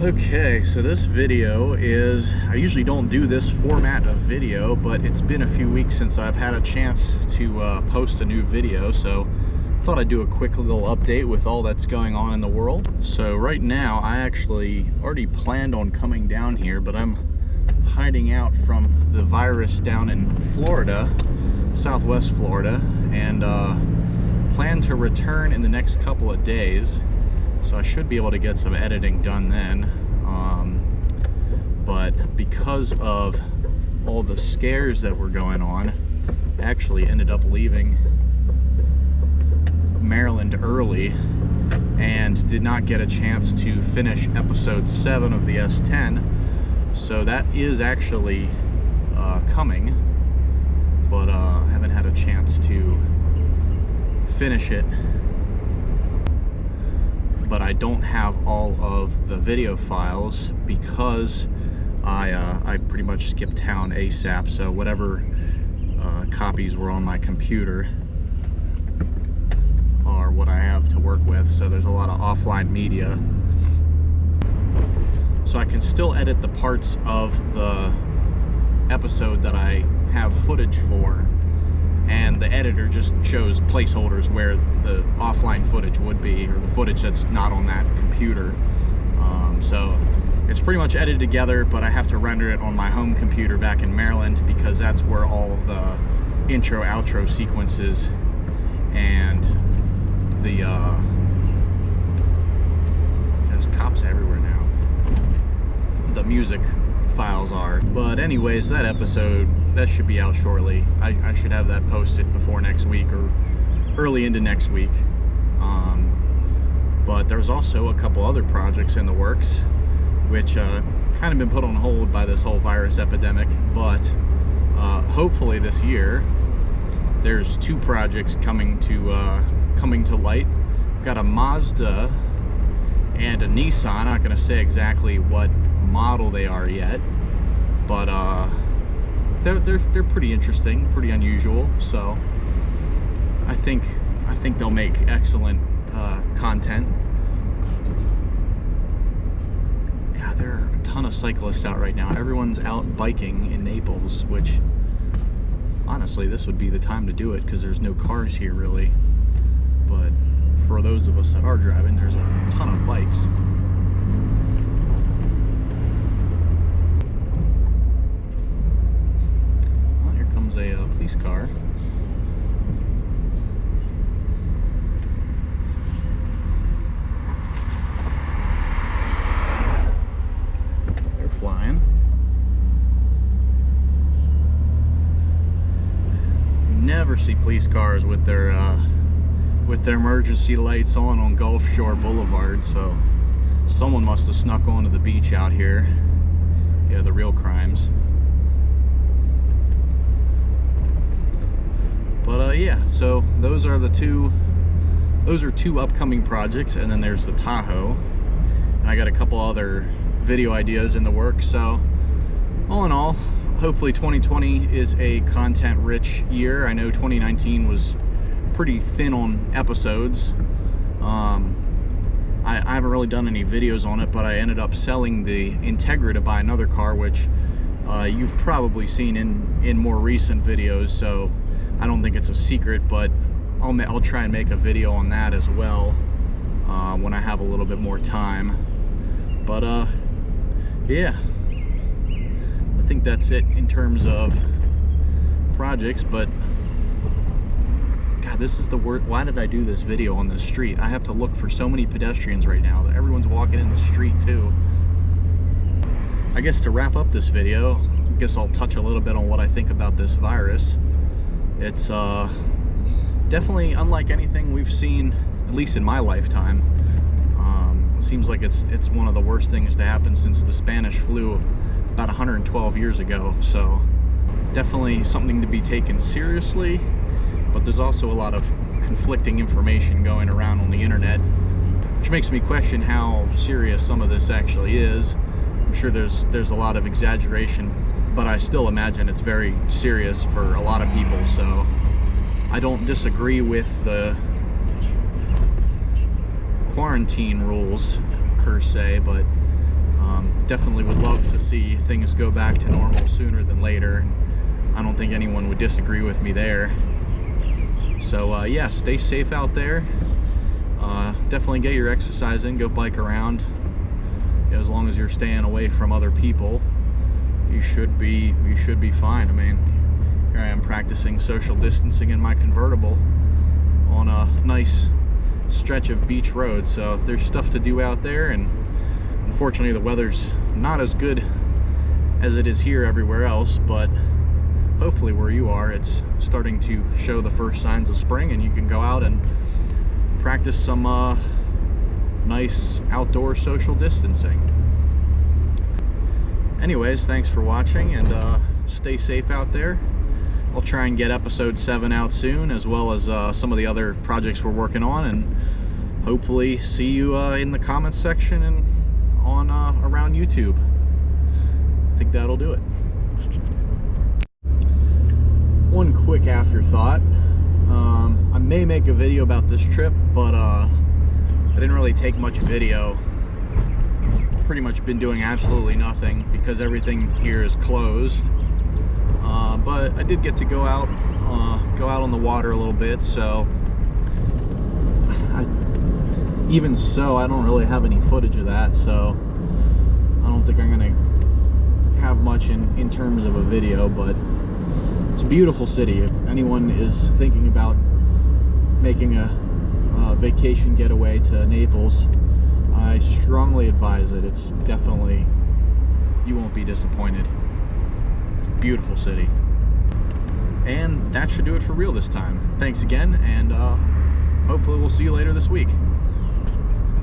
Okay, so this video is, I usually don't do this format of video, but it's been a few weeks since I've had a chance to post a new video, so I thought I'd do a quick little update with all that's going on in the world. So right now, I actually already planned on coming down here, but I'm hiding out from the virus down in Florida, Southwest Florida, and plan to return in the next couple of days. So I should be able to get some editing done then, but because of all the scares that were going on, I actually ended up leaving Maryland early and did not get a chance to finish episode 7 of the S10. So that is actually coming, but I haven't had a chance to finish it. But I don't have all of the video files because I pretty much skipped town ASAP, so whatever copies were on my computer are what I have to work with. So there's a lot of offline media, so I can still edit the parts of the episode that I have footage for, and the editor just shows placeholders where the offline footage would be, or the footage that's not on that computer. So it's pretty much edited together, but I have to render it on my home computer back in Maryland because that's where all of the intro outro sequences and the there's cops everywhere now, the music files are. But anyways, that episode, that should be out shortly. I should have that posted before next week or early into next week. But there's also a couple other projects in the works which kind of been put on hold by this whole virus epidemic, but hopefully this year there's 2 projects coming to light. Got a Mazda and a Nissan. I'm not going to say exactly what model they are yet, but they're pretty interesting, pretty unusual. So I think they'll make excellent content. God, there are a ton of cyclists out right now. Everyone's out biking in Naples, which honestly this would be the time to do it because there's no cars here really. But for those of us that are driving, there's a ton of bikes. Well, here comes a police car. They're flying. You never see police cars with their emergency lights on Gulf Shore Boulevard, so someone must have snuck onto the beach out here. Yeah, the real crimes. But yeah, so those are 2 upcoming projects, and then there's the Tahoe, and I got a couple other video ideas in the works. So all in all, hopefully 2020 is a content-rich year. I know 2019 was pretty thin on episodes. I haven't really done any videos on it, but I ended up selling the Integra to buy another car, which you've probably seen in more recent videos, so I don't think it's a secret, but I'll try and make a video on that as well when I have a little bit more time. But yeah, I think that's it in terms of projects. But God, this is the worst. Why did I do this video on the street? I have to look for so many pedestrians right now. Everyone's walking in the street too. I guess to wrap up this video, I guess I'll touch a little bit on what I think about this virus. It's definitely unlike anything we've seen, at least in my lifetime. It seems like it's one of the worst things to happen since the Spanish flu about 112 years ago. So definitely something to be taken seriously. But there's also a lot of conflicting information going around on the internet, which makes me question how serious some of this actually is. I'm sure there's a lot of exaggeration, but I still imagine it's very serious for a lot of people. So I don't disagree with the quarantine rules per se, but definitely would love to see things go back to normal sooner than later. I don't think anyone would disagree with me there. So yeah, stay safe out there. Definitely get your exercise in, go bike around. As long as you're staying away from other people, you should be fine. I mean, here I am practicing social distancing in my convertible on a nice stretch of beach road. So there's stuff to do out there, and unfortunately the weather's not as good as it is here everywhere else, but hopefully where you are it's starting to show the first signs of spring, and you can go out and practice some nice outdoor social distancing. Anyways, thanks for watching, and stay safe out there. I'll try and get episode 7 out soon, as well as some of the other projects we're working on, and hopefully see you in the comments section and on around YouTube. I think that'll do it. One quick afterthought. I may make a video about this trip, but I didn't really take much video. Pretty much been doing absolutely nothing because everything here is closed. But I did get to go out on the water a little bit, so even so, I don't really have any footage of that, so I don't think I'm gonna have much in terms of a video. But it's a beautiful city. If anyone is thinking about making a vacation getaway to Naples, I strongly advise it. It's definitely, you won't be disappointed. Beautiful city. And that should do it for real this time. Thanks again, and hopefully we'll see you later this week.